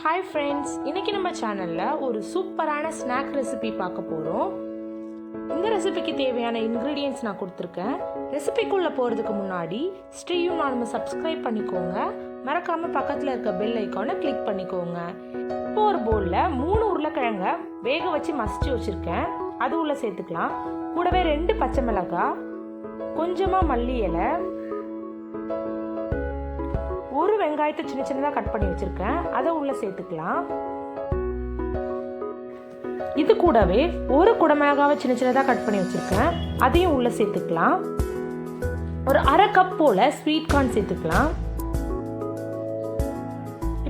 Hi friends, இன்னைக்கு நம்ம சேனல்ல ஒரு சூப்பரான ஸ்நாக் ரெசிபி பார்க்க போறோம். இந்த ரெசிபிக்கு தேவையான இன்கிரிடியன்ட்ஸ் நான் கொடுத்திருக்கேன். ரெசிபிக்குள்ள போறதுக்கு முன்னாடி ஸ்டேயும் நானும் சப்ஸ்கிரைப் பண்ணிக்கோங்க. மறக்காம பக்கத்துல இருக்க பெல் ஐகானை கிளிக் பண்ணிக்கோங்க. இப்போ ஒரு பவுல்ல 3 உருளைக்கிழங்க வேக வச்சு மசிச்சு வச்சிருக்கேன். அது உள்ள சேர்த்துக்கலாம். கூடவே 2 பச்சை மிளகாய், கொஞ்சமா மல்லி இலை, ஒரு வெங்காயத்தை சின்ன சின்னதாக கட் பண்ணி வச்சிருக்கேன். அதை உள்ள சேர்த்துக்கலாம். இது கூடவே ஒரு குடமிளகாவை சின்ன சின்னதாக கட் பண்ணி வச்சிருக்கேன். அதையும் உள்ள சேர்த்துக்கலாம். ஒரு அரை கப் போல ஸ்வீட் கார்ன் சேர்த்துக்கலாம்.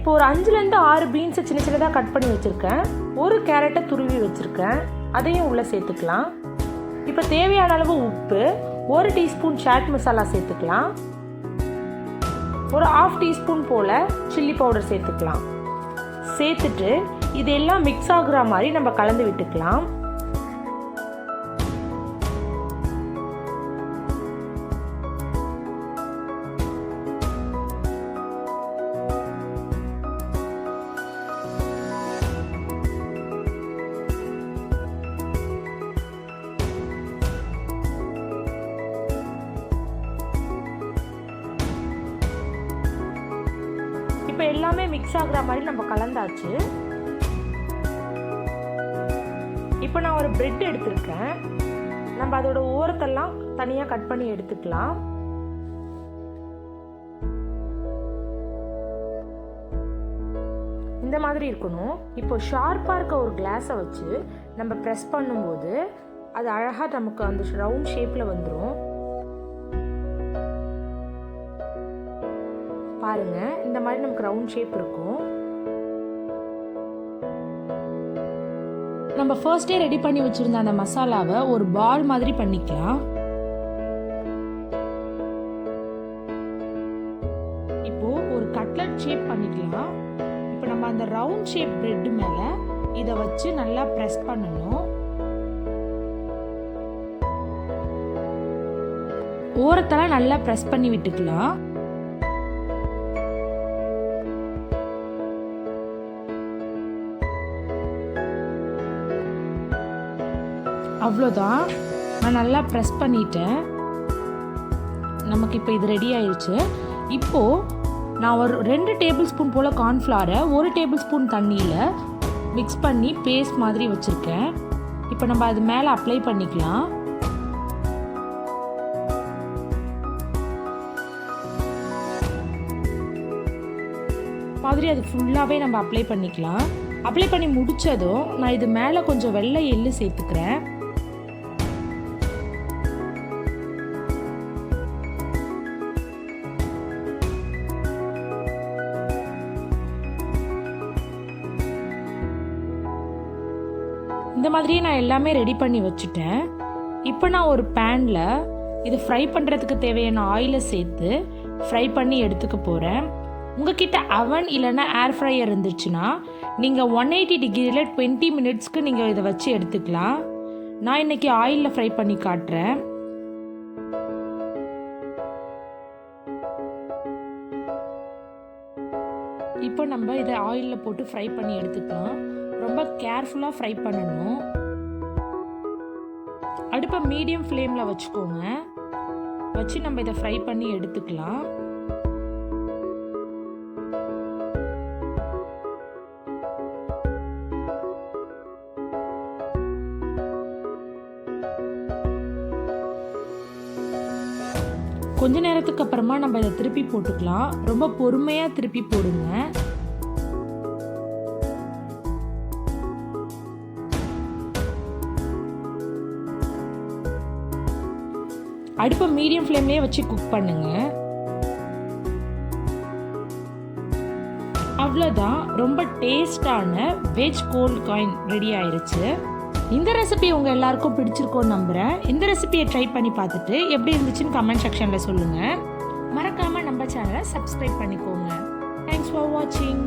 இப்போ ஒரு 5லேருந்து 6 பீன்ஸை சின்ன சின்னதாக கட் பண்ணி வச்சிருக்கேன். ஒரு கேரட்டை துருவி வச்சிருக்கேன். அதையும் உள்ள சேர்த்துக்கலாம். இப்போ தேவையான அளவு உப்பு, 1 டீஸ்பூன் சாட் மசாலா சேர்த்துக்கலாம். ஒரு 1/2 டீஸ்பூன் போல் சில்லி பவுடர் சேர்த்துக்கலாம். சேர்த்துட்டு இதெல்லாம் மிக்ஸ் ஆகுற மாதிரி நம்ம கலந்து விட்டுக்கலாம். இப்போ எல்லாமே மிக்ஸ் ஆகுற மாதிரி நம்ம கலந்தாச்சு. இப்போ நான் ஒரு பிரெட் எடுத்திருக்கேன். நம்ம அதோட ஓரத்தெல்லாம் தனியாக கட் பண்ணி எடுத்துக்கலாம். இந்த மாதிரி இருக்கணும். இப்போ ஷார்ப்பாக இருக்க ஒரு கிளாஸை வச்சு நம்ம ப்ரெஸ் பண்ணும்போது அது அழகாக நமக்கு அந்த ரவுண்ட் ஷேப்பில் வந்துடும். பாருங்க, இந்த மாதிரி நமக்கு ரவுண்ட் ஷேப் இருக்கும். நம்ம ஃபர்ஸ்டே ரெடி பண்ணி வச்சிருந்த அந்த மசாலாவை ஒரு பால் மாதிரி பண்ணிக்கலாம். இப்போ ஒரு கட்லட் ஷேப் பண்ணிக்கலாம். இப்போ நம்ம அந்த ரவுண்ட் ஷேப் பிரெட் மேல இதை வச்சு நல்லா பிரஸ் பண்ணணும். ஓரத்தெல்லாம் நல்லா பிரஸ் பண்ணி விட்டுக்கலாம். அவ்வளோதான், நான் நல்லா ப்ரெஸ் பண்ணிட்டேன். நமக்கு இப்போ இது ரெடி ஆயிடுச்சு. இப்போது நான் ஒரு 2 டேபிள் ஸ்பூன் போல் கார்ன்ஃப்ளவரை 1 டேபிள் ஸ்பூன் தண்ணியில் மிக்ஸ் பண்ணி பேஸ்ட் மாதிரி வச்சுருக்கேன். இப்போ நம்ம அது மேலே அப்ளை பண்ணிக்கலாம். மாதிரி அது ஃபுல்லாகவே நம்ம அப்ளை பண்ணிக்கலாம். அப்ளை பண்ணி முடித்ததும் நான் இது மேலே கொஞ்சம் வெள்ளை எள்ளு சேர்த்துக்கிறேன். இந்த மாதிரியே நான் எல்லாமே ரெடி பண்ணி வச்சுட்டேன். இப்போ நான் ஒரு பேனில் இது ஃப்ரை பண்ணுறதுக்கு தேவையான ஆயிலை சேர்த்து ஃப்ரை பண்ணி எடுத்துக்க போகிறேன். உங்ககிட்ட அவன் இல்லைன்னா ஏர் ஃப்ரையர் இருந்துச்சுன்னா நீங்கள் 180 டிகிரியில் 20 மினிட்ஸ்க்கு நீங்கள் இதை வச்சு எடுத்துக்கலாம். நான் இன்றைக்கி ஆயிலில் ஃப்ரை பண்ணி காட்டுறேன். இப்போ நம்ம இதை ஆயிலில் போட்டு ஃப்ரை பண்ணி எடுத்துக்கலாம். ரொம்ப கேர்ஃபுல்லாக ஃப்ரை பண்ணணும். அடுப்பை மீடியம் ஃப்ளேமில் வச்சுக்கோங்க. வச்சு நம்ம இதை ஃப்ரை பண்ணி எடுத்துக்கலாம். கொஞ்ச நேரத்துக்கு அப்புறமா நம்ம இதை திருப்பி போட்டுக்கலாம். ரொம்ப பொறுமையாக திருப்பி போடுங்க. அடுப்பை மீடியம் ஃப்ளேம்லேயே வச்சு குக் பண்ணுங்க. அவ்வளோதான், ரொம்ப டேஸ்டான வெஜ் கோல்ட் காயின் ரெடி ஆயிடுச்சு. இந்த ரெசிபி உங்கள் எல்லாருக்கும் பிடிச்சிருக்கோன்னு நம்புகிறேன். இந்த ரெசிபியை ட்ரை பண்ணி பார்த்துட்டு எப்படி இருந்துச்சுன்னு கமெண்ட் செக்ஷனில் சொல்லுங்கள். மறக்காமல் நம்ம சேனலை சப்ஸ்கிரைப் பண்ணிக்கோங்க. தேங்க்ஸ் ஃபார் வாட்சிங்.